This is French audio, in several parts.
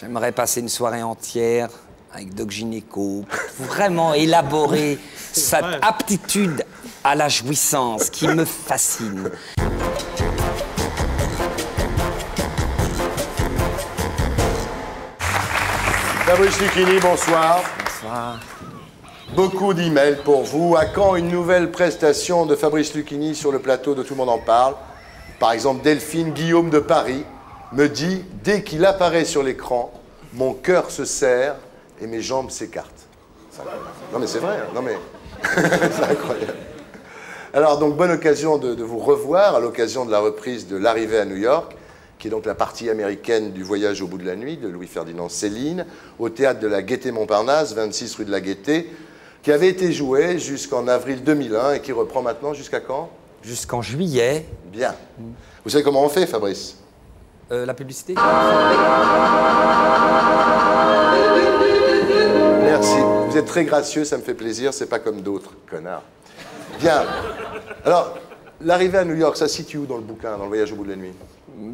J'aimerais passer une soirée entière avec Doc Gynéco, pour vraiment élaborer cette aptitude à la jouissance qui me fascine. Fabrice Lucchini, bonsoir. Bonsoir. Beaucoup d'emails pour vous. À quand une nouvelle prestation de Fabrice Lucchini sur le plateau de Tout le monde en parle? Par exemple, Delphine Guillaume de Paris me dit « Dès qu'il apparaît sur l'écran, mon cœur se serre et mes jambes s'écartent. » Non mais c'est vrai, hein. Non mais c'est incroyable. Alors donc bonne occasion de vous revoir à l'occasion de la reprise de L'arrivée à New York, qui est donc la partie américaine du Voyage au bout de la nuit de Louis-Ferdinand Céline, au théâtre de la Gaîté-Montparnasse, 26 rue de la Gaîté, qui avait été joué jusqu'en avril 2001 et qui reprend maintenant jusqu'à quand? Jusqu'en juillet. Bien. Vous savez comment on fait, Fabrice? La publicité? Merci. Vous êtes très gracieux, ça me fait plaisir. C'est pas comme d'autres, connard. Bien. Alors, l'arrivée à New York, ça se situe où dans le bouquin, dans le Voyage au bout de la nuit?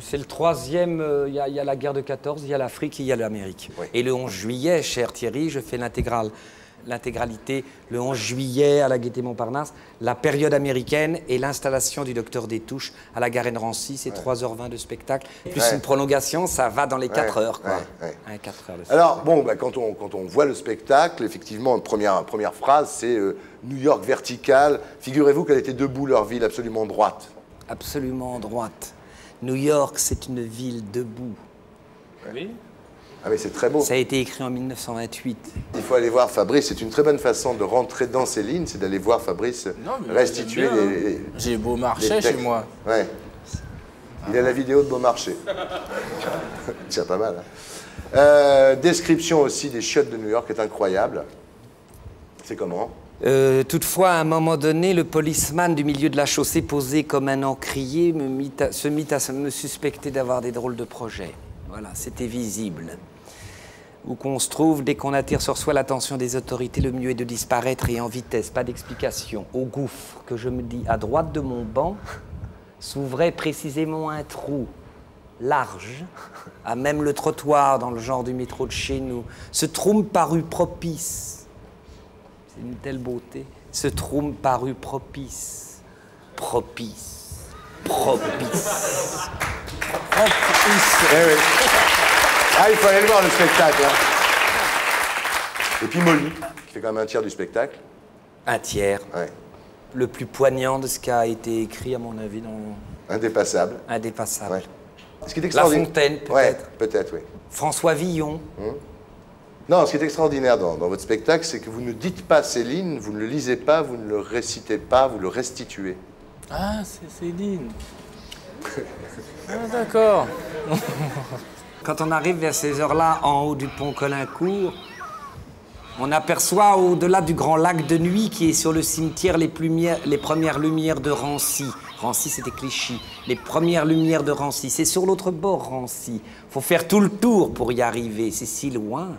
C'est le troisième. Il y a la guerre de 14, il y a l'Afrique et il y a l'Amérique. Oui. Et le 11 juillet, cher Thierry, je fais l'intégralité, le 11 juillet à la Gaîté-Montparnasse, la période américaine et l'installation du docteur Destouches à la Garenne-Rancy, c'est 3h20 de spectacle. Plus une prolongation, ça va dans les 4 heures, quoi. 4 heures. Alors, bon, bah, quand on voit le spectacle, effectivement, première phrase, c'est New York vertical. Figurez-vous qu'elle était debout, leur ville, absolument droite. Absolument droite. New York, c'est une ville debout. Oui. Ah mais c'est très beau. Ça a été écrit en 1928. Il faut aller voir Fabrice. C'est une très bonne façon de rentrer dans ces lignes, c'est d'aller voir Fabrice restituer les J'ai Beaumarchais chez moi. Ouais. Il a la vidéo de Beaumarchais. C'est pas mal. Hein. Description aussi des chiottes de New York est incroyable. C'est comment? Toutefois, à un moment donné, le policeman du milieu de la chaussée, posé comme un encrier, se mit à me suspecter d'avoir des drôles de projets. Voilà, c'était visible. Où qu'on se trouve, dès qu'on attire sur soi l'attention des autorités, le mieux est de disparaître et en vitesse, pas d'explication. Au gouffre que je me dis à droite de mon banc, s'ouvrait précisément un trou large, à même le trottoir dans le genre du métro de chez nous. Ce trou me parut propice. C'est une telle beauté. Ce trou me parut propice. Propice. Propice. Propice. Eh oui. Ah, il faut aller le voir, le spectacle. Hein. Et puis Molly, qui fait quand même un tiers du spectacle. Un tiers. Ouais. Le plus poignant de ce qui a été écrit, à mon avis, dans... Indépassable. Indépassable. Ouais. Ce qui est La extraordinaire... Fontaine, peut-être. Ouais, peut-être, oui. François Villon. Non, ce qui est extraordinaire dans votre spectacle, c'est que vous ne dites pas Céline, vous ne le lisez pas, vous ne le récitez pas, vous le restituez. Ah, c'est Céline. Ah, d'accord. Quand on arrive vers ces heures-là, en haut du pont Colincourt, on aperçoit au-delà du grand lac de nuit qui est sur le cimetière les premières lumières de Rancy. Rancy, c'était Clichy. Les premières lumières de Rancy. C'est sur l'autre bord, Rancy. Faut faire tout le tour pour y arriver. C'est si loin.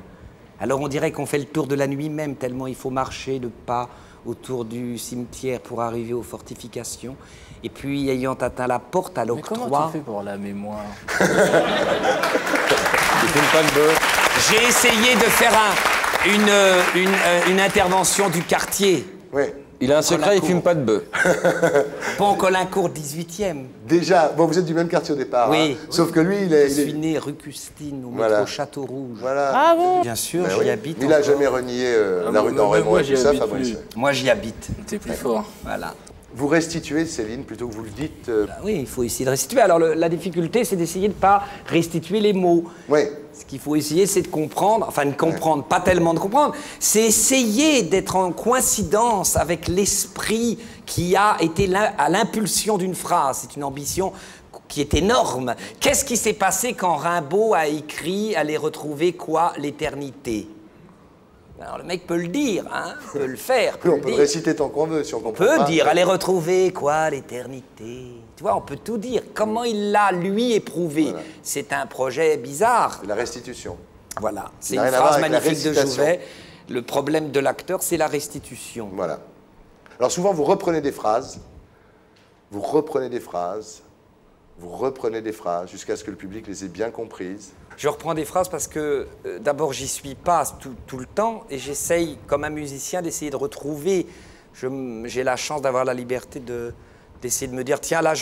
Alors on dirait qu'on fait le tour de la nuit même, tellement il faut marcher de pas autour du cimetière pour arriver aux fortifications. Et puis, ayant atteint la porte à l'octroi... Mais comment tu fais pour la mémoire? J'ai essayé de faire une intervention du quartier. Oui. Il a un secret, il fume pas de bœuf. Pont Colincourt, 18e. Déjà, bon, vous êtes du même quartier au départ. Oui. Hein. Sauf que lui, Je suis né rue Custine, au métro Château Rouge. Voilà. Ah bon? Bien sûr, Ben j'y oui. habite. Il n'a encore. jamais renié la rue d'Henri-Raymond et tout ça, Fabrice. Moi, j'y habite. T'es plus fort. Voilà. Vous restituez, Céline, plutôt que vous le dites. Oui, il faut essayer de restituer. Alors, la difficulté, c'est d'essayer de ne pas restituer les mots. Oui. Ce qu'il faut essayer, c'est de comprendre, enfin de comprendre, pas tellement de comprendre, c'est essayer d'être en coïncidence avec l'esprit qui a été à l'impulsion d'une phrase. C'est une ambition qui est énorme. Qu'est-ce qui s'est passé quand Rimbaud a écrit « Aller retrouver quoi l'éternité » Alors le mec peut le dire, hein, peut le faire. On peut le réciter tant qu'on veut, si on comprend On peut pas. dire « Aller retrouver quoi l'éternité » Tu vois, on peut tout dire. Comment il l'a, lui, éprouvé. Voilà. C'est un projet bizarre. La restitution. Voilà. C'est une phrase magnifique de Jouvet. Le problème de l'acteur, c'est la restitution. Voilà. Alors souvent, vous reprenez des phrases, vous reprenez des phrases, vous reprenez des phrases, jusqu'à ce que le public les ait bien comprises. Je reprends des phrases parce que d'abord, j'y suis pas tout le temps et j'essaye, comme un musicien, d'essayer de retrouver. J'ai la chance d'avoir la liberté d'essayer de me dire, tiens, là,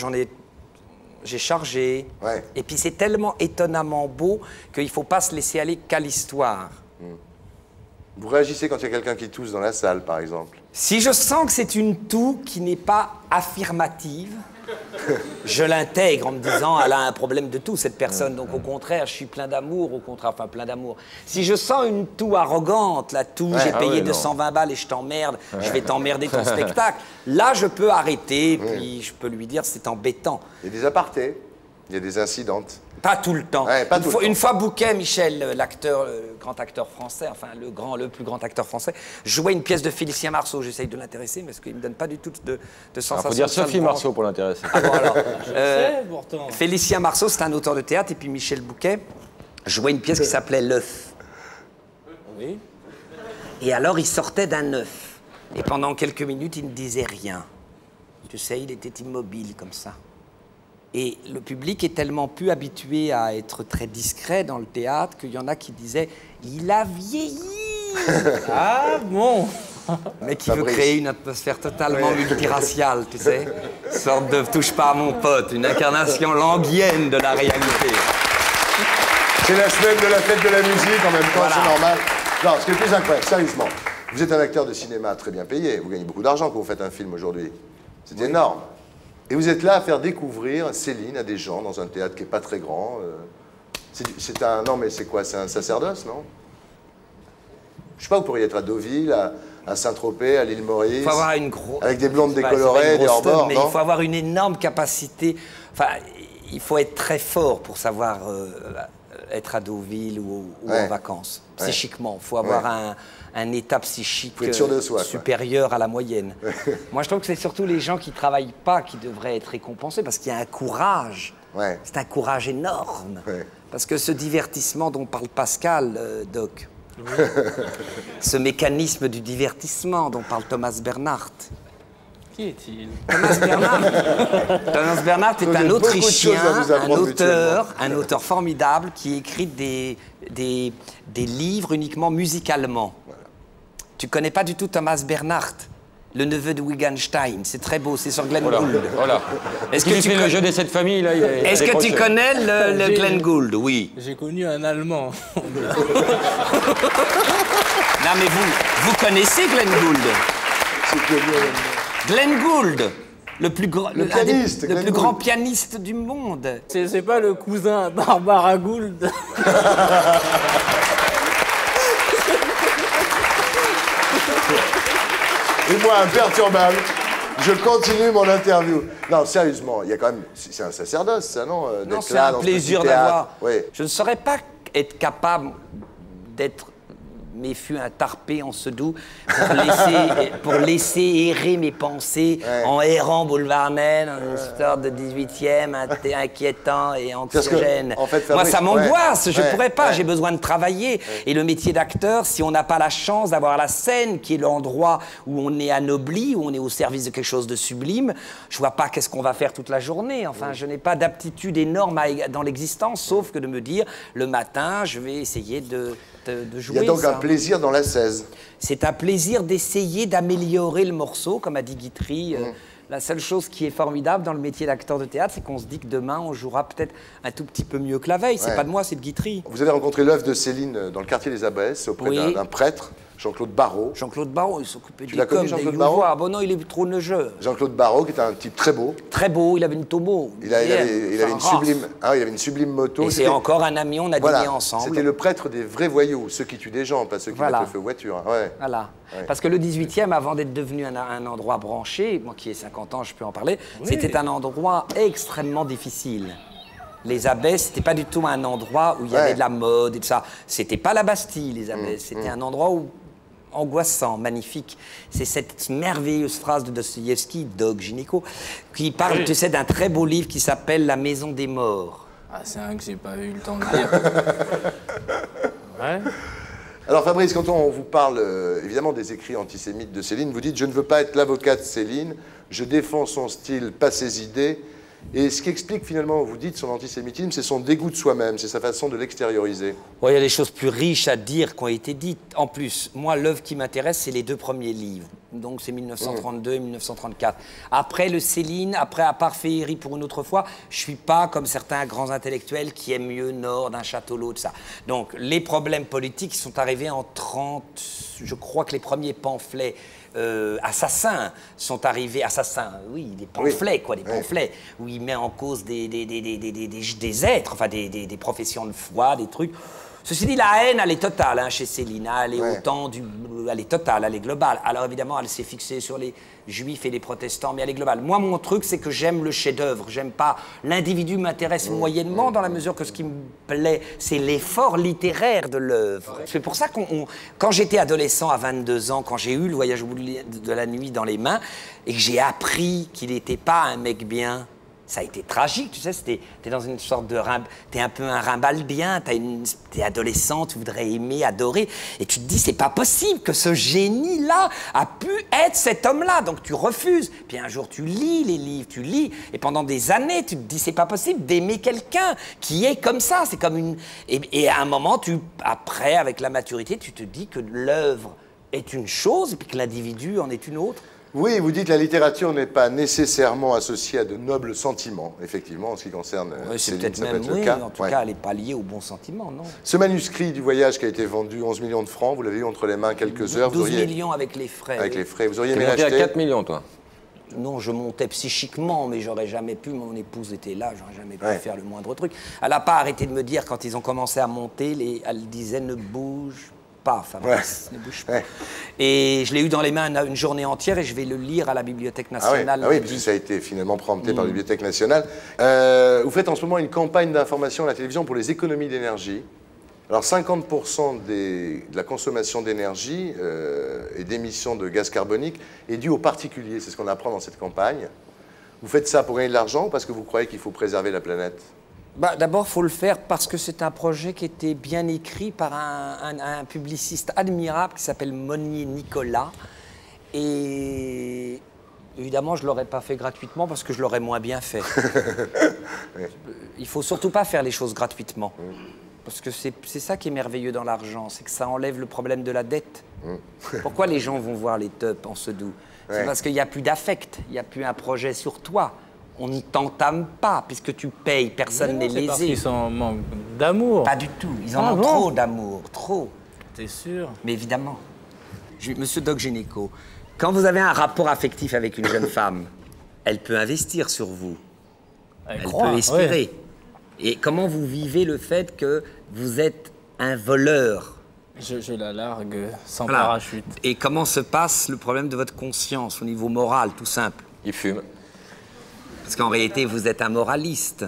j'ai chargé. Ouais. Et puis c'est tellement étonnamment beau qu'il ne faut pas se laisser aller qu'à l'histoire. Vous réagissez quand il y a quelqu'un qui tousse dans la salle, par exemple? Si je sens que c'est une toux qui n'est pas affirmative, je l'intègre en me disant, elle a un problème de toux, cette personne. Donc au contraire, je suis plein d'amour, au contraire, enfin plein d'amour. Si je sens une toux arrogante, la toux, j'ai payé 220 balles et je t'emmerde, je vais t'emmerder ton spectacle, là je peux arrêter, puis je peux lui dire, c'est embêtant. Il y a des apartés, il y a des incidentes. Pas tout le temps. Ouais, pas tout le temps. Une fois Bouquet, Michel, l'acteur, le grand acteur français, enfin le plus grand acteur français, jouait une pièce de Félicien Marceau. J'essaye de l'intéresser, parce qu'il ne me donne pas du tout de sensation. Il faut dire Sophie Marceau pour l'intéresser. Ah bon, alors, pourtant. Félicien Marceau, c'est un auteur de théâtre, et puis Michel Bouquet jouait une pièce qui s'appelait L'œuf. Oui. Et alors, il sortait d'un œuf. Et pendant quelques minutes, il ne disait rien. Tu sais, il était immobile comme ça. Et le public est tellement plus habitué à être très discret dans le théâtre qu'il y en a qui disaient « Il a vieilli !» Ah bon? Mais qui veut créer une atmosphère totalement multiraciale, tu sais. Une sorte de « touche pas à mon pote », une incarnation languienne de la réalité. C'est la semaine de la fête de la musique, en même temps, Voilà. c'est normal. Non, ce qui est le plus incroyable, sérieusement, vous êtes un acteur de cinéma très bien payé, vous gagnez beaucoup d'argent quand vous faites un film aujourd'hui. C'est énorme. Et vous êtes là à faire découvrir Céline à des gens dans un théâtre qui n'est pas très grand. C'est un... Non, mais c'est quoi? C'est un sacerdoce, non? Je sais pas, vous pourriez être à Deauville, à Saint-Tropez, à l'île Maurice. Il faut avoir une grosse... Avec des blondes décolorées, des hors-bords, mais non? il faut avoir une énorme capacité... Enfin, il faut être très fort pour savoir être à Deauville ou en vacances. Psychiquement, il faut avoir un état psychique Faut être sûr de soi, supérieur à la moyenne. Moi, je trouve que c'est surtout les gens qui ne travaillent pas qui devraient être récompensés parce qu'il y a un courage. Ouais. C'est un courage énorme. Ouais. Parce que ce divertissement dont parle Pascal, Doc, ce mécanisme du divertissement dont parle Thomas Bernhardt. Qui est-il? Thomas Bernhardt est Vous avez un beaucoup de Autrichien, choses à nous apprendre un auteur formidable qui écrit des livres uniquement musicalement. Voilà. Tu connais pas du tout Thomas Bernhardt, le neveu de Wittgenstein. C'est très beau, c'est sur Glenn Gould. Voilà. Est-ce que tu fais le jeu des 7 familles là? Est-ce que tu connais le Glenn Gould? Oui. J'ai connu un Allemand. Non mais vous connaissez Glenn Gould? Glenn Gould, le plus grand pianiste du monde. C'est pas le cousin Barbara Gould? Et moi, imperturbable, je continue mon interview. Non, sérieusement, il y a quand même... C'est un sacerdoce, ça, non? Non, c'est un plaisir d'avoir... Je ne saurais pas être capable d'être... mais fut un tarpé en sedoux pour laisser errer mes pensées en errant boulevard Maine, une sorte de 18e, inquiétant et anxiogène. En fait, moi, ça m'angoisse, je ne pourrais pas, j'ai besoin de travailler. Et le métier d'acteur, si on n'a pas la chance d'avoir la scène, qui est l'endroit où on est anobli, où on est au service de quelque chose de sublime, je ne vois pas qu'est-ce qu'on va faire toute la journée. Enfin, je n'ai pas d'aptitude énorme dans l'existence, sauf que de me dire, le matin, je vais essayer de jouer. Il y a donc un plaisir dans la 16. C'est un plaisir d'essayer d'améliorer le morceau, comme a dit Guitry. La seule chose qui est formidable dans le métier d'acteur de théâtre, c'est qu'on se dit que demain, on jouera peut-être un tout petit peu mieux que la veille. C'est pas de moi, c'est de Guitry. Vous avez rencontré l'œuvre de Céline dans le quartier des Abbesses, auprès d'un prêtre, Jean-Claude Barrault. Jean-Claude Barrault, il s'occupait du l'as connu, Jean-Claude Barrault? Ah bon non, il est trop neigeux. Jean-Claude Barrault, qui était un type très beau. Très beau, il avait une tomo. Il avait une sublime moto. Et c'est encore un ami, on a dîné ensemble. C'était le prêtre des vrais voyous, ceux qui tuent des gens, pas ceux qui mettent le feu aux voitures. Voilà. Parce que le 18e, avant d'être devenu un endroit branché, moi qui ai 50 ans, je peux en parler, c'était un endroit extrêmement difficile. Les Abbesses, c'était pas du tout un endroit où il y avait de la mode et tout ça. C'était pas la Bastille, les Abbesses. C'était un endroit angoissant, magnifique. C'est cette merveilleuse phrase de Dostoïevski, Dog Gynéco, qui parle, tu sais, d'un très beau livre qui s'appelle La Maison des Morts. Ah, c'est un que j'ai pas eu le temps de lire. Ouais. Alors Fabrice, quand on vous parle évidemment des écrits antisémites de Céline, vous dites « Je ne veux pas être l'avocat de Céline, je défends son style, pas ses idées, Et ce qui explique finalement, vous dites, son antisémitisme, c'est son dégoût de soi-même, c'est sa façon de l'extérioriser. Bon, il y a des choses plus riches à dire qui ont été dites. En plus, moi, l'œuvre qui m'intéresse, c'est les 2 premiers livres. Donc, c'est 1932 et 1934. Après le Céline, après À part Féerie pour une autre fois, je suis pas comme certains grands intellectuels qui aiment mieux Nord d'un Château-L'eau, de ça. Donc, les problèmes politiques sont arrivés en 30... Je crois que les premiers pamphlets assassins sont arrivés, assassins, oui, des pamphlets, quoi, des pamphlets, où il met en cause des êtres, enfin des professions de foi, des trucs. Ceci dit, la haine, elle est totale hein, chez Céline, elle est elle est totale, elle est globale. Alors évidemment, elle s'est fixée sur les juifs et les protestants, mais elle est globale. Moi, mon truc, c'est que j'aime le chef-d'œuvre, j'aime pas... L'individu m'intéresse moyennement dans la mesure que ce qui me plaît, c'est l'effort littéraire de l'œuvre. C'est pour ça quand j'étais adolescent à 22 ans, quand j'ai eu le Voyage au bout de la nuit dans les mains, et que j'ai appris qu'il n'était pas un mec bien, ça a été tragique, tu sais, t'es dans une sorte de... T'es un peu un rimbaldien, t'es adolescent, tu voudrais aimer, adorer, et tu te dis, c'est pas possible que ce génie-là a pu être cet homme-là, donc tu refuses. Puis un jour, tu lis les livres, tu lis, et pendant des années, tu te dis, c'est pas possible d'aimer quelqu'un qui est comme ça, c'est comme une... Et à un moment, après, avec la maturité, tu te dis que l'œuvre est une chose, et puis que l'individu en est une autre. Oui, vous dites que la littérature n'est pas nécessairement associée à de nobles sentiments, effectivement, en ce qui concerne c'est peut-être même, oui, en tout cas, elle n'est pas liée aux bons sentiments, non. Ce manuscrit du voyage qui a été vendu 11 millions de francs, vous l'avez eu entre les mains quelques heures. 12 millions avec les frais. Avec les frais, vous auriez T'es aimé monté à l'acheter 4 millions, toi. Non, je montais psychiquement, mais j'aurais jamais pu. Mon épouse était là, j'aurais jamais pu faire le moindre truc. Elle n'a pas arrêté de me dire, quand ils ont commencé à monter, elle disait « ne bouge pas, Fabrice, ne bouge pas ». Et je l'ai eu dans les mains une journée entière et je vais le lire à la Bibliothèque nationale. Ah oui, parce que ça a été finalement prompté par la Bibliothèque nationale. Vous faites en ce moment une campagne d'information à la télévision pour les économies d'énergie. Alors 50% de la consommation d'énergie et d'émissions de gaz carbonique est due aux particuliers, c'est ce qu'on apprend dans cette campagne. Vous faites ça pour gagner de l'argent ou parce que vous croyez qu'il faut préserver la planète ? D'abord, il faut le faire parce que c'est un projet qui était bien écrit par un publiciste admirable qui s'appelle Monnier Nicolas. Et évidemment, je ne l'aurais pas fait gratuitement parce que je l'aurais moins bien fait. Il ne faut surtout pas faire les choses gratuitement. Parce que c'est ça qui est merveilleux dans l'argent, c'est que ça enlève le problème de la dette. Pourquoi les gens vont voir les teupes en se doux? C'est parce qu'il n'y a plus d'affect, il n'y a plus un projet sur toi. On n'y t'entame pas, puisque tu payes, personne n'est lésé. Parce qu'ils sont en manque d'amour. Pas du tout, ils en ont trop d'amour, trop. T'es sûr? Mais évidemment. Monsieur Doc Gynéco, quand vous avez un rapport affectif avec une jeune femme, elle peut investir sur vous. Elle peut espérer. Et comment vous vivez le fait que vous êtes un voleur? Je la largue sans parachute. Et comment se passe le problème de votre conscience au niveau moral, tout simple? Il fume. Parce qu'en réalité, vous êtes un moraliste.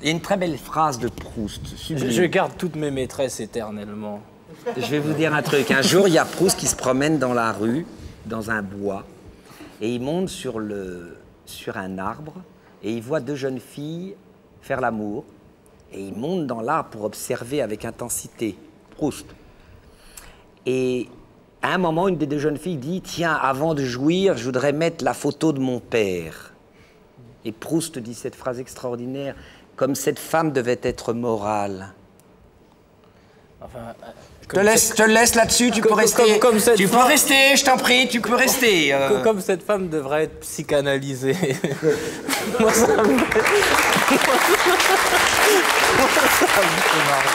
Il y a une très belle phrase de Proust. Je garde toutes mes maîtresses éternellement. Je vais vous dire un truc. Un jour, il y a Proust qui se promène dans la rue, dans un bois, et il monte sur un arbre, et il voit 2 jeunes filles faire l'amour, et il monte dans l'arbre pour observer avec intensité. Proust. Et à un moment, une des 2 jeunes filles dit « Tiens, avant de jouir, je voudrais mettre la photo de mon père. » Et Proust dit cette phrase extraordinaire, comme cette femme devait être morale. Enfin, je te laisse là-dessus, tu peux rester. Tu peux rester, je t'en prie, tu peux rester. Comme cette femme devrait être psychanalysée. Moi, ça me fait marrer.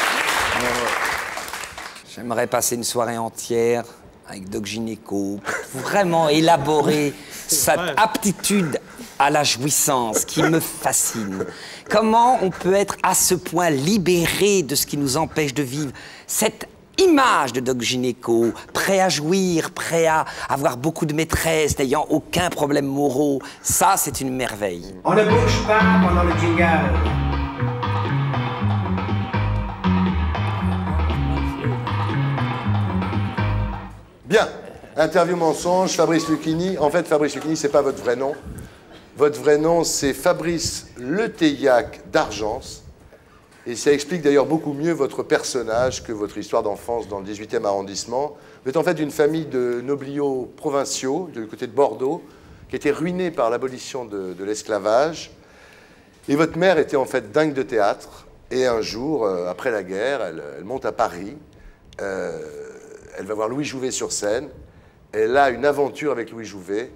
J'aimerais passer une soirée entière avec Doc Gynéco pour vraiment élaborer cette aptitude à la jouissance qui me fascine. Comment on peut être à ce point libéré de ce qui nous empêche de vivre? Cette image de Doc Gynéco, prêt à jouir, prêt à avoir beaucoup de maîtresses, n'ayant aucun problème moraux, ça c'est une merveille. On ne bouge pas pendant le jingle. Bien, interview mensonge, Fabrice Lucchini. En fait, Fabrice Lucchini, c'est pas votre vrai nom. Votre vrai nom, c'est Fabrice Le Teillac d'Argence. Et ça explique d'ailleurs beaucoup mieux votre personnage que votre histoire d'enfance dans le 18e arrondissement. Vous êtes en fait d'une famille de nobliaux provinciaux, du côté de Bordeaux, qui a été ruinée par l'abolition de l'esclavage. Et votre mère était en fait dingue de théâtre. Et un jour, après la guerre, elle monte à Paris. Elle va voir Louis Jouvet sur scène. Elle a une aventure avec Louis Jouvet,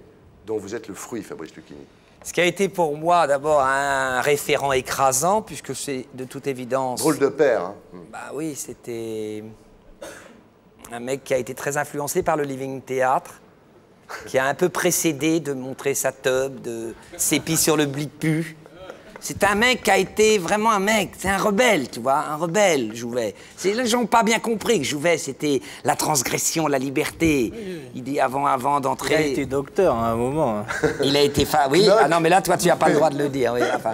dont vous êtes le fruit, Fabrice Lucchini. Ce qui a été pour moi d'abord un référent écrasant, puisque c'est de toute évidence... Drôle de père, hein. Bah oui, c'était un mec qui a été très influencé par le Living Theatre, qui a un peu précédé de montrer sa teub, de s'épier sur le blic-pu. C'est un mec qui a été vraiment un mec, c'est un rebelle, tu vois, un rebelle, Jouvet. Les gens n'ont pas bien compris que Jouvet, c'était la transgression, la liberté. Il dit avant d'entrer... Il a été docteur à un moment. Hein. Il a été... Oui, ah non, mais là, toi, tu n'as pas le droit de le dire. Oui, enfin.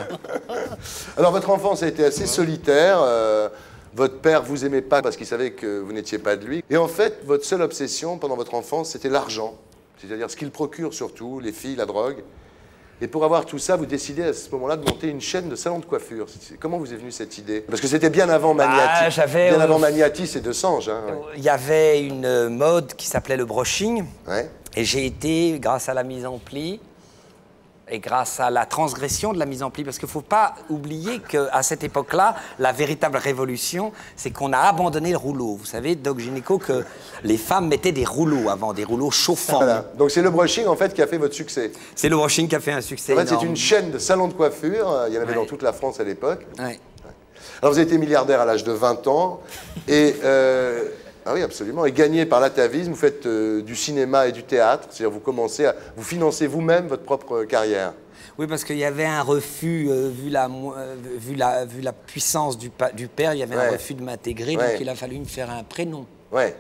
Alors, votre enfance a été assez solitaire. Votre père vous aimait pas parce qu'il savait que vous n'étiez pas de lui. Et en fait, votre seule obsession pendant votre enfance, c'était l'argent. C'est-à-dire ce qu'il procure surtout, les filles, la drogue. Et pour avoir tout ça, vous décidez à ce moment-là de monter une chaîne de salons de coiffure. Comment vous est venue cette idée? Parce que c'était bien avant Maniatis. Bien avant Maniatis et Desanges. Hein, ouais. Il y avait une mode qui s'appelait le brushing. Ouais. Et j'ai été, grâce à la mise en pli, et grâce à la transgression de la mise en pli, parce qu'il ne faut pas oublier qu'à cette époque-là, la véritable révolution, c'est qu'on a abandonné le rouleau. Vous savez, Doc Gynéco, que les femmes mettaient des rouleaux avant, des rouleaux chauffants. Voilà. Donc c'est le brushing, en fait, qui a fait votre succès. C'est le brushing qui a fait un succès En fait, énorme. c'est une chaîne de salons de coiffure. Il y en avait dans toute la France à l'époque. Ouais. Alors vous avez été milliardaire à l'âge de 20 ans. Et... ah oui, absolument. Et gagné par l'atavisme, vous faites du cinéma et du théâtre. C'est-à-dire vous financez vous-même votre propre carrière. Oui, parce qu'il y avait un refus, vu la puissance du père, il y avait un refus de m'intégrer, donc il a fallu me faire un prénom. Ouais.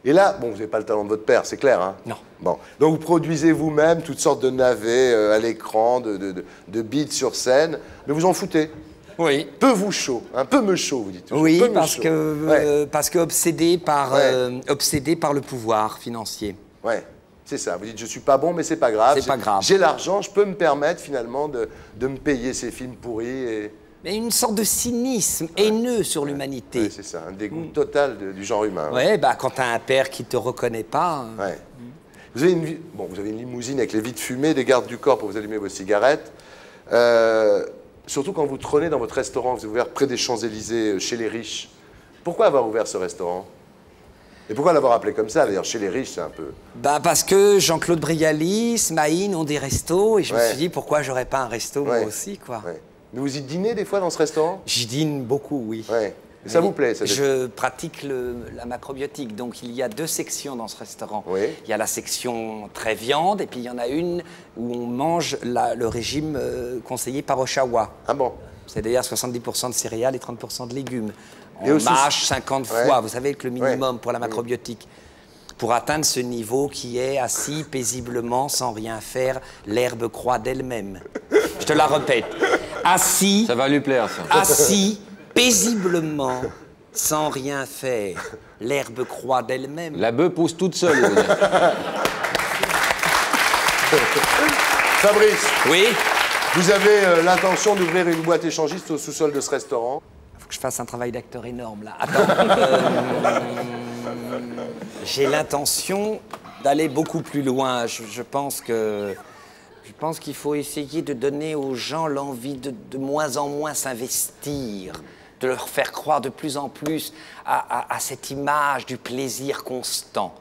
Et là, bon, vous n'avez pas le talent de votre père, c'est clair, hein? Non. Bon. Donc vous produisez vous-même toutes sortes de navets à l'écran, de beats sur scène, mais vous en foutez. Oui. Peu vous chaud, un peu me chaud, vous dites toujours. Oui, peu me parce chaud. que obsédé par le pouvoir financier. Ouais, c'est ça. Vous dites, je suis pas bon, mais c'est pas grave. C'est pas grave. J'ai l'argent, je peux me permettre finalement de me payer ces films pourris. Et... Mais une sorte de cynisme haineux sur l'humanité. Ouais, c'est ça, un dégoût total du genre humain. Ouais, bah quand t'as un père qui te reconnaît pas. Ouais. Vous avez vous avez une limousine avec les vitres fumées, des gardes du corps pour vous allumer vos cigarettes. Surtout quand vous trônez dans votre restaurant, vous avez ouvert près des Champs-Élysées, chez les riches. Pourquoi avoir ouvert ce restaurant? Et pourquoi l'avoir appelé comme ça? D'ailleurs, chez les riches, c'est un peu... Bah parce que Jean-Claude Brialy, Smaïn ont des restos, et je me suis dit, pourquoi j'aurais pas un resto moi aussi, quoi. Ouais. Mais vous y dînez des fois dans ce restaurant? J'y dîne beaucoup, oui. Ouais. Et ça vous plaît, ça? Je pratique la macrobiotique, donc il y a 2 sections dans ce restaurant. Oui. Il y a la section très viande, et puis il y en a une où on mange le régime conseillé par Oshawa. Ah bon? C'est-à-dire 70% de céréales et 30% de légumes. Et On mâche 50 fois, vous savez que le minimum Ouais. pour la macrobiotique. Pour atteindre ce niveau qui est assis paisiblement sans rien faire, l'herbe croît d'elle-même. Je te la répète. Assis. Ça va lui plaire, ça. Assis paisiblement sans rien faire, l'herbe croît d'elle-même. La bœuf pousse toute seule, il veut dire. Fabrice, Oui. vous avez l'intention d'ouvrir une boîte échangiste au sous-sol de ce restaurant? Il faut que je fasse un travail d'acteur énorme, là. Attends. J'ai l'intention d'aller beaucoup plus loin. Je pense qu'il faut essayer de donner aux gens l'envie de moins en moins s'investir, de leur faire croire de plus en plus à cette image du plaisir constant.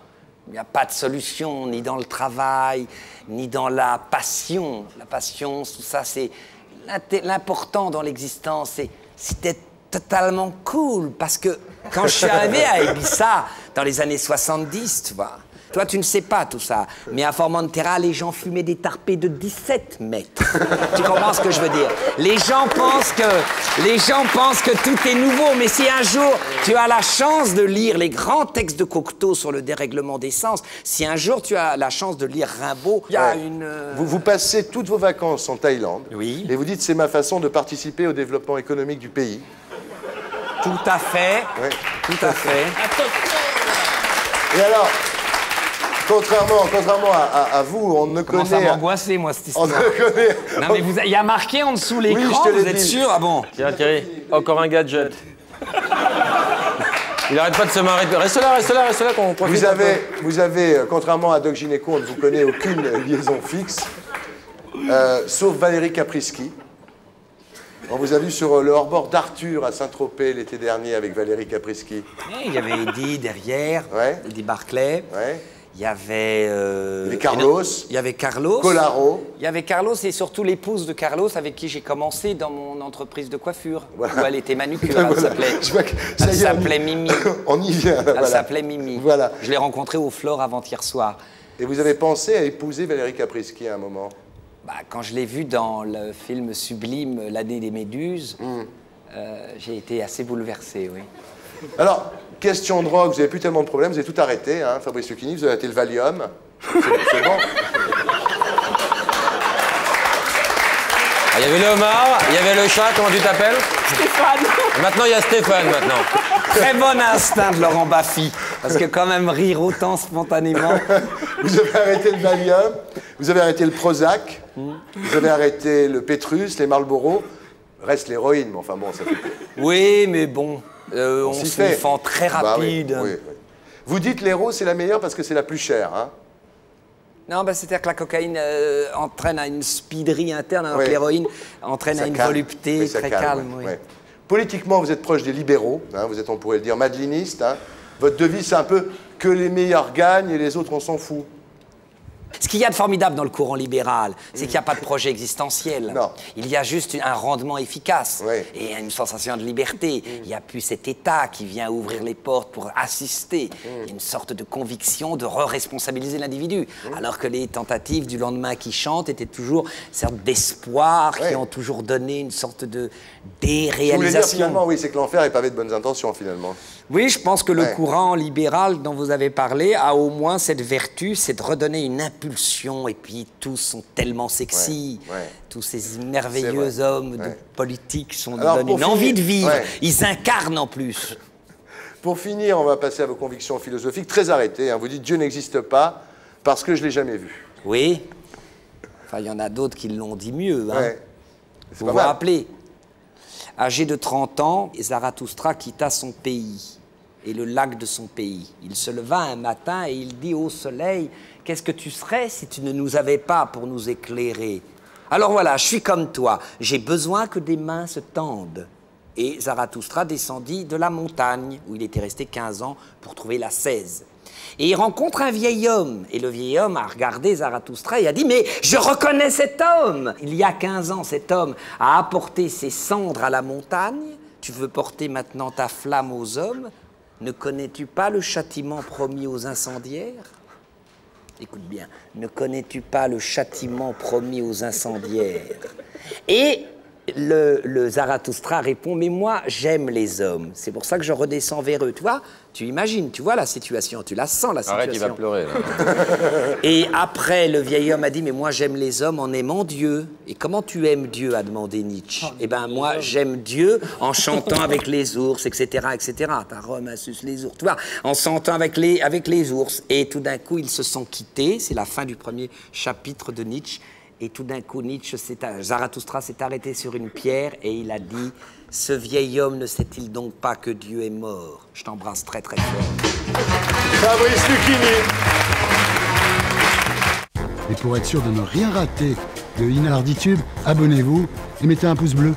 Il n'y a pas de solution, ni dans le travail, ni dans la passion. La passion, tout ça, c'est l'important dans l'existence, c'est d'être totalement cool. Parce que quand je suis arrivé à Ibiza, dans les années 70, tu vois, toi, tu ne sais pas tout ça, mais à Formentera, les gens fumaient des tarpés de 17 mètres. Tu comprends ce que je veux dire? Les gens pensent que tout est nouveau, mais si un jour tu as la chance de lire les grands textes de Cocteau sur le dérèglement des sens, si un jour tu as la chance de lire Rimbaud, il y a une... Vous passez toutes vos vacances en Thaïlande. Oui. Et vous dites, c'est ma façon de participer au développement économique du pays. Tout à fait. Ouais. Tout à fait. Et alors, contrairement à vous, on ne Comment ça connaît... m'angoissait, moi, cette On histoire. ne connaît... Non, mais il y a marqué en dessous l'écran, je te l'ai vous êtes dit. sûr? Ah bon? Tiens, Thierry, encore un gadget. Il arrête pas de se marrer. Reste là, qu'on profite. Vous avez, contrairement à Doc Gynéco, on ne vous connaît aucune liaison fixe, sauf Valérie Caprisky. On vous a vu sur le hors-bord d'Arthur à Saint-Tropez l'été dernier avec Valérie Caprisky. Il y avait Eddie derrière, Ouais. Eddie Barclay. Ouais. Il y avait... Et Carlos. Il y avait Carlos. Colaro. Il y avait Carlos et surtout l'épouse de Carlos avec qui j'ai commencé dans mon entreprise de coiffure. Voilà. Où elle était manucure, elle Voilà. s'appelait. Je vois que ça Elle y est, s'appelait Mimi. On y vient. Elle Voilà. s'appelait Mimi. Voilà. Je l'ai rencontrée au Flore avant-hier soir. Et vous avez pensé à épouser Valérie Caprisky à un moment? Bah, quand je l'ai vue dans le film sublime L'année des Méduses, j'ai été assez bouleversé, oui. Alors, question drogue, vous n'avez plus tellement de problèmes, vous avez tout arrêté, hein, Fabrice Lucchini, vous avez arrêté le Valium. C'est bon. Il y avait le homard, il y avait le chat, comment tu t'appelles? Stéphane. Maintenant, il y a Stéphane, maintenant. Très bon instinct de Laurent Baffy, parce que quand même rire autant spontanément... Vous avez arrêté le Valium, vous avez arrêté le Prozac, vous avez arrêté le Pétrus, les Marlboro. Reste l'héroïne, mais enfin bon, ça fait... Oui, mais bon, on s'y se défend très Bah oui, rapide. oui, oui. Vous dites l'héros, c'est la meilleure parce que c'est la plus chère, hein? Non, bah, c'est-à-dire que la cocaïne entraîne à une speederie interne, alors Oui. que l'héroïne entraîne Ça à une calme. volupté Oui, ça très calme. ouais, Oui. ouais. Politiquement, vous êtes proche des libéraux, hein, vous êtes, on pourrait le dire, madeliniste. Hein. Votre devise, c'est un peu que les meilleurs gagnent et les autres, on s'en fout. Ce qu'il y a de formidable dans le courant libéral, c'est qu'il n'y a pas de projet existentiel. Non. Il y a juste un rendement efficace Oui. et une sensation de liberté. Il n'y a plus cet État qui vient ouvrir les portes pour assister. Il y a une sorte de conviction de re-responsabiliser l'individu. Alors que les tentatives du lendemain qui chantent étaient toujours une sorte d'espoir, Oui. qui ont toujours donné une sorte de Ce que vous voulez dire, déréalisation. finalement, oui, c'est que l'enfer est pavé de bonnes intentions, finalement. Oui, je pense que le Ouais. courant libéral dont vous avez parlé a au moins cette vertu, c'est de redonner une impulsion. Et puis tous sont tellement sexy. Ouais, ouais. Tous ces C'est merveilleux vrai. hommes de Ouais. politique sont Alors, donnent pour une envie de finir, vivre. ouais. Ils incarnent en plus. Pour finir, on va passer à vos convictions philosophiques, très arrêtées. Hein. Vous dites Dieu n'existe pas parce que je ne l'ai jamais vu. Oui. Enfin, il y en a d'autres qui l'ont dit mieux. Hein. Ouais. C'est Vous pas vous mal. rappelez, âgé de 30 ans, Zarathustra quitta son pays et le lac de son pays. Il se leva un matin et il dit au soleil, « Qu'est-ce que tu serais si tu ne nous avais pas pour nous éclairer ?» Alors voilà, je suis comme toi, j'ai besoin que des mains se tendent. Et Zarathustra descendit de la montagne, où il était resté 15 ans, pour trouver la 16. Et il rencontre un vieil homme. Et le vieil homme a regardé Zarathustra et a dit « Mais je reconnais cet homme !» Il y a 15 ans, cet homme a apporté ses cendres à la montagne. Tu veux porter maintenant ta flamme aux hommes? Ne connais-tu pas le châtiment promis aux incendiaires? Écoute bien, ne connais-tu pas le châtiment promis aux incendiaires? Et le Zarathustra répond, mais moi, j'aime les hommes. C'est pour ça que je redescends vers eux. Tu vois, tu imagines, tu vois la situation, tu la sens, la situation. Arrête, il va pleurer, là. Et après, le vieil homme a dit, mais moi, j'aime les hommes en aimant Dieu. Et comment tu aimes Dieu, a demandé Nietzsche. Eh bien, moi, j'aime Dieu en chantant avec les ours, etc., etc. Ta Rome insuce les ours. Tu vois, en chantant avec les ours. Et tout d'un coup, ils se sont quittés. C'est la fin du premier chapitre de Nietzsche. Et tout d'un coup, Zarathustra s'est arrêté sur une pierre et il a dit « Ce vieil homme ne sait-il donc pas que Dieu est mort ?» Je t'embrasse très très fort. Fabrice Lucchini. Et pour être sûr de ne rien rater de Inarditube, abonnez-vous et mettez un pouce bleu.